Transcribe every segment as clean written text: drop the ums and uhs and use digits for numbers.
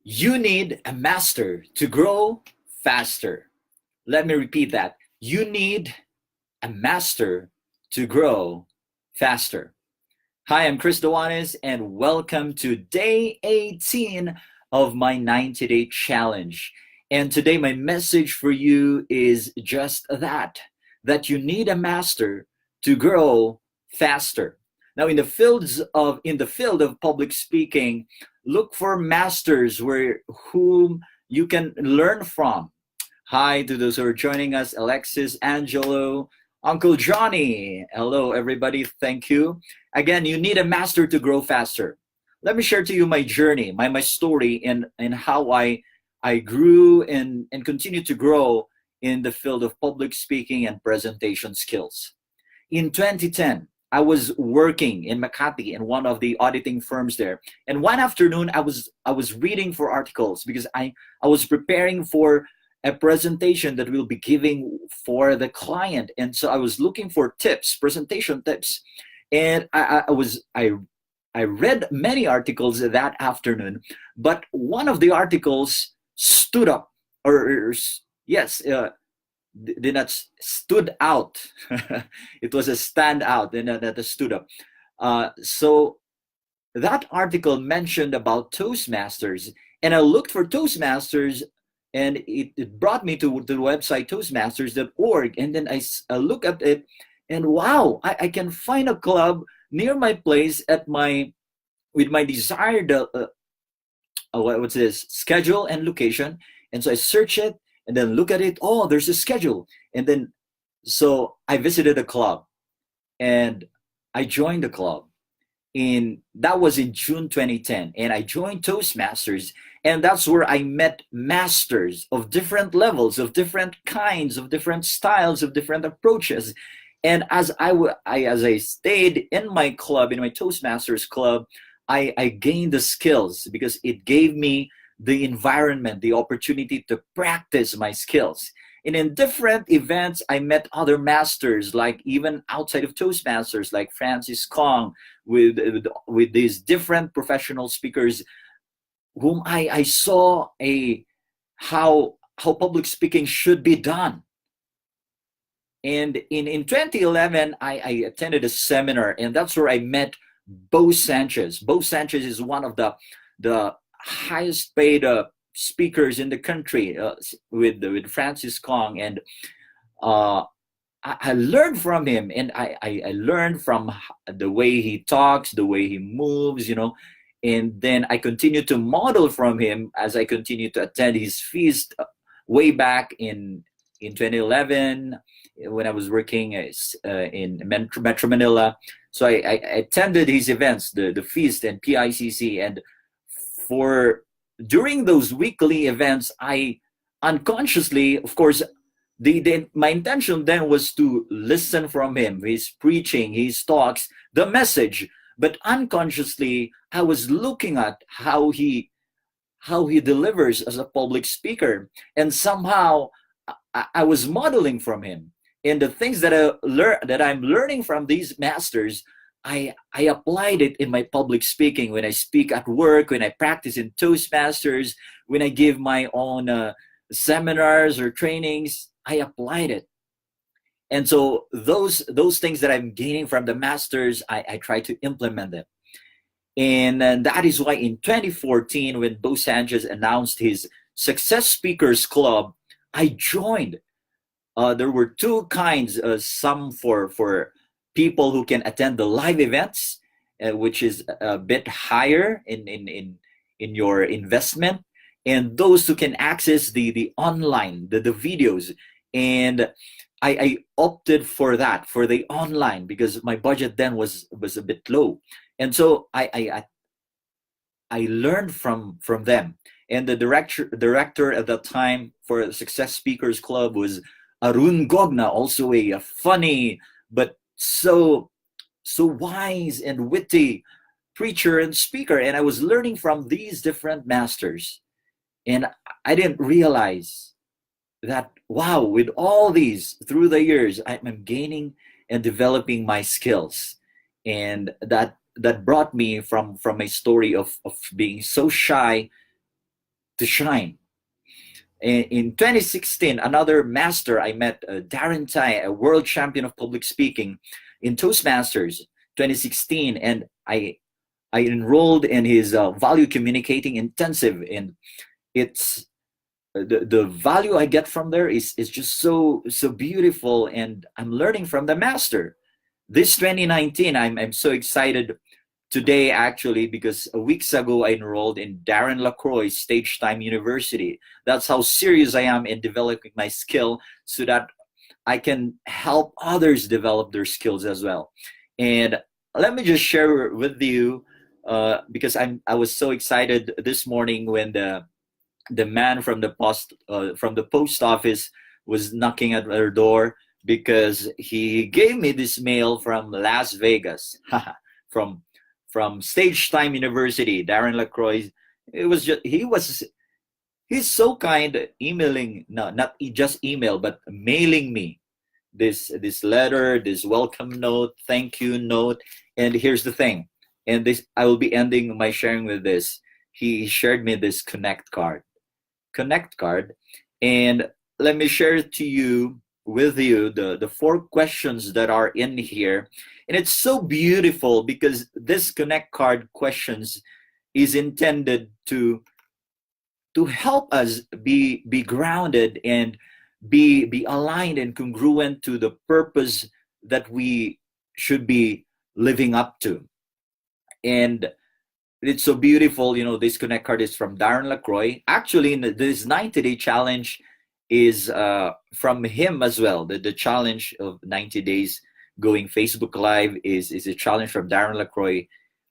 You need a master to grow faster. Let me repeat that. You need a master to grow faster. Hi, I'm Chris Dao-anis, and welcome to day 18 of my 90-day challenge. And today, my message for you is just that you need a master to grow faster. Now, in the field of public speaking, look for masters where whom you can learn from. Hi to those who are joining us, Alexis, Angelo, Uncle Johnny. Hello, everybody. Thank you. Again, you need a master to grow faster. Let me share to you my journey, my story, and how I grew and continue to grow in the field of public speaking and presentation skills. In 2010, I was working in Makati in one of the auditing firms there. And one afternoon, I was reading for articles because I was preparing for a presentation that we'll be giving for the client. And so I was looking for tips, presentation tips. And I read many articles that afternoon, but one of the articles stood up, or yes, did not stood out. It was a standout, and that stood up. So that article mentioned about Toastmasters, and I looked for Toastmasters, and it brought me to the website toastmasters.org, and then I look at it, and wow, I can find a club near my place at my with my desired what's this schedule and location. And so I search it and then look at it. Oh, there's a schedule. And then so I visited a club and I joined the club. In That was in June 2010, and I joined Toastmasters, and that's where I met masters of different levels, of different kinds, of different styles, of different approaches. And as I stayed in my club, in my Toastmasters club, I gained the skills because it gave me the environment, the opportunity to practice my skills. And in different events, I met other masters, like even outside of Toastmasters, like Francis Kong, with these different professional speakers, whom I saw a how public speaking should be done. And in 2011, I attended a seminar, and that's where I met Bo Sanchez. Bo Sanchez is one of the highest paid speakers in the country, with Francis Kong, and uh, I learned from him, and I learned from the way he talks, the way he moves, and then I continued to model from him as I continued to attend his feast way back in 2011 when I was working in Metro Manila. So I attended his events, the feast and PICC, and for during those weekly events, I unconsciously, of course, my intention then was to listen from him, his preaching, his talks, the message. But unconsciously, I was looking at how he delivers as a public speaker, and somehow I was modeling from him. And the things that I'm learning from these masters, I applied it in my public speaking, when I speak at work, when I practice in Toastmasters, when I give my own seminars or trainings. I applied it. And so those things that I'm gaining from the masters, I try to implement them. And that is why in 2014, when Bo Sanchez announced his Success Speakers Club, I joined. There were two kinds, some for people who can attend the live events, which is a bit higher in your investment, and those who can access the online, the videos. And I opted for that, for the online, because my budget then was a bit low. And so I learned from them. And the director at that time for the Success Speakers Club was Arun Gogna, also a funny but so wise and witty preacher and speaker. And I was learning from these different masters. And I didn't realize that, wow, with all these through the years, I'm gaining and developing my skills. And that brought me from a story of being so shy to shine. In 2016, another master I met, Darren Tai, a world champion of public speaking in Toastmasters 2016, and I enrolled in his value communicating intensive, and it's the value I get from there is just so beautiful, and I'm learning from the master. This 2019, I'm so excited today actually, because weeks ago I enrolled in Darren LaCroix's Stage Time University. That's how serious I am in developing my skill so that I can help others develop their skills as well. And let me just share with you, because I was so excited this morning when the man from the post office was knocking at our door, because he gave me this mail from Las Vegas, from Stage Time University, Darren LaCroix. It was just he's so kind, emailing, no, not just email, but mailing me this letter, this welcome note, thank you note. And here's the thing, and this I will be ending my sharing with this. He shared me this connect card, and let me share it to you with you the 4 questions that are in here. And it's so beautiful because this connect card questions is intended to help us be grounded and be aligned and congruent to the purpose that we should be living up to. And it's so beautiful. This connect card is from Darren LaCroix. Actually, this 90-day challenge is from him as well. The challenge of 90 days going Facebook Live is a challenge from Darren LaCroix,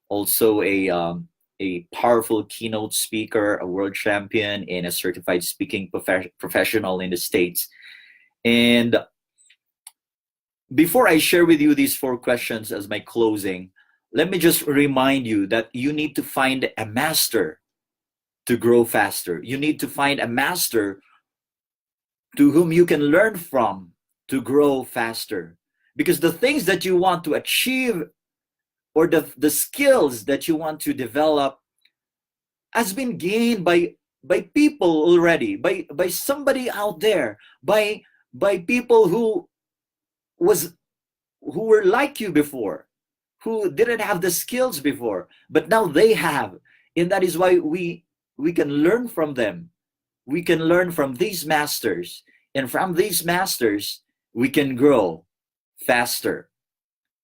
also a powerful keynote speaker, a world champion, and a certified speaking professional in the States. And before I share with you these 4 questions as my closing, let me just remind you that you need to find a master to grow faster. You need to find a master to whom you can learn from to grow faster. Because the things that you want to achieve, or the skills that you want to develop, has been gained by people already, by somebody out there, by people who were like you before, who didn't have the skills before, but now they have. And that is why we can learn from them. We can learn from these masters, and from these masters we can grow faster.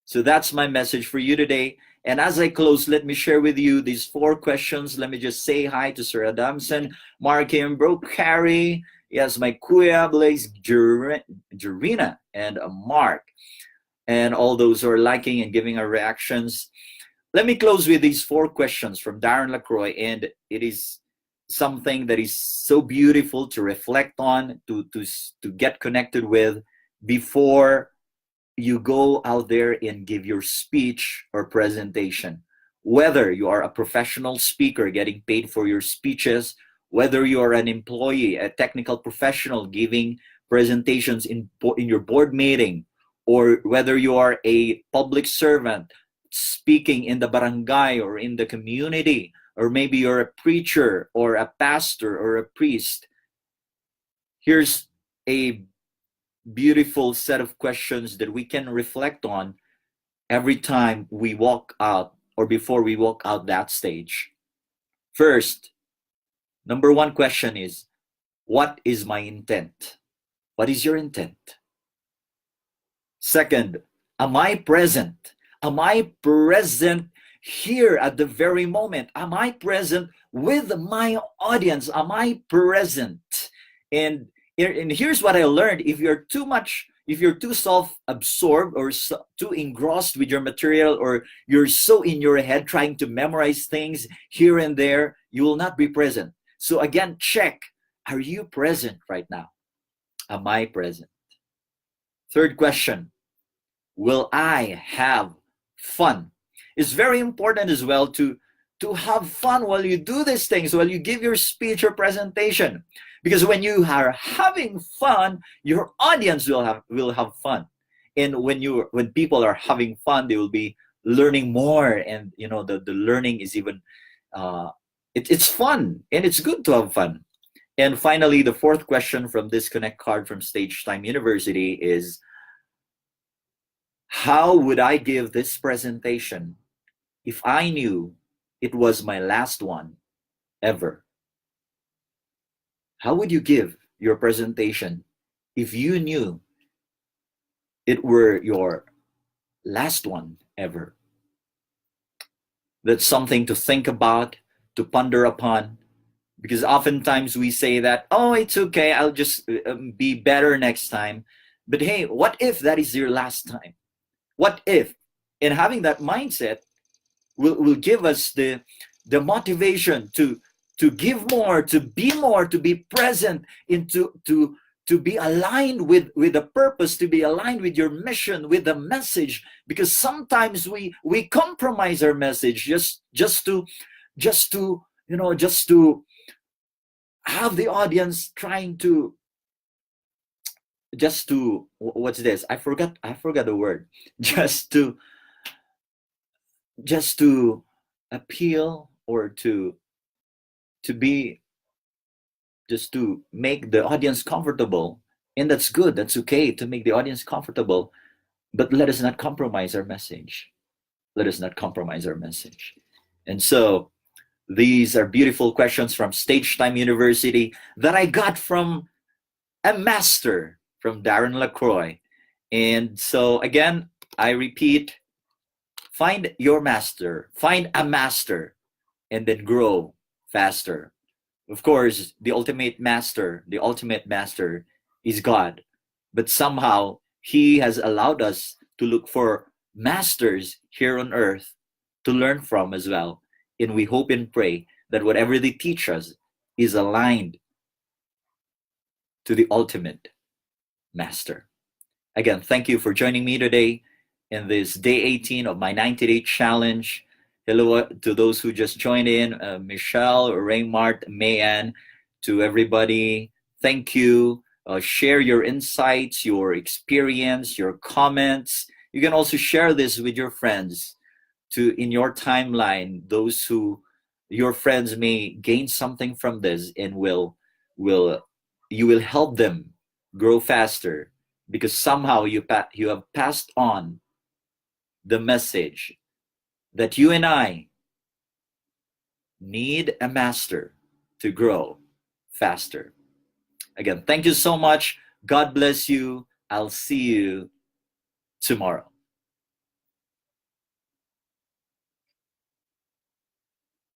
So that's my message for you today. And as I close, let me share with you these 4 questions. Let me just say hi to Sir Adamson, Mark Bro Carrie, yes, my Kuya Blaze, Jurina, and Mark, and all those who are liking and giving our reactions. Let me close with these 4 questions from Darren LaCroix, and it is something that is so beautiful to reflect on, to get connected with before you go out there and give your speech or presentation. Whether you are a professional speaker getting paid for your speeches, whether you are an employee, a technical professional giving presentations in your board meeting, or whether you are a public servant speaking in the barangay or in the community, or maybe you're a preacher or a pastor or a priest. Here's a beautiful set of questions that we can reflect on every time we walk out or before we walk out that stage. First, number 1 question is, what is my intent? What is your intent? Second, am I present? Am I present here at the very moment? Am I present with my audience? Am I present? And here's what I learned: if you're too self-absorbed or too engrossed with your material, or you're so in your head trying to memorize things here and there, you will not be present. So again, check, are you present right now? Am I present? Third question, will I have fun? It's very important as well to have fun while you do these things, while you give your speech or presentation. Because when you are having fun, your audience will have fun. And when people are having fun, they will be learning more. And the learning is even it's fun and it's good to have fun. And finally, the fourth question from this Connect card from Stage Time University is, how would I give this presentation if I knew it was my last one ever? How would you give your presentation if you knew it were your last one ever? That's something to think about, to ponder upon, because oftentimes we say that, oh, it's okay, I'll just be better next time. But hey, what if that is your last time? What if? And having that mindset will give us the motivation to give more, to be present, to be aligned with the purpose, to be aligned with your mission, with the message. Because sometimes we compromise our message just to just to have the audience trying to what's this, I forgot the word, just to appeal, or to be just to make the audience comfortable. And that's good, that's okay to make the audience comfortable, but let us not compromise our message. Let us not compromise our message. And so these are beautiful questions from Stage Time University that I got from a master, from Darren LaCroix. And so again, I repeat, find your master, find a master, and then grow faster. Of course, the ultimate master is God. But somehow he has allowed us to look for masters here on earth to learn from as well. And we hope and pray that whatever they teach us is aligned to the ultimate master. Again, thank you for joining me today in this day 18 of my 90-day challenge. Hello to those who just joined in, Michelle, Raymart, Mayan, to everybody. Thank you. Share your insights, your experience, your comments. You can also share this with your friends in your timeline, those who your friends may gain something from this, and you will help them grow faster, because somehow you have passed on the message that you and I need a master to grow faster. Again, thank you so much. God bless you. I'll see you tomorrow.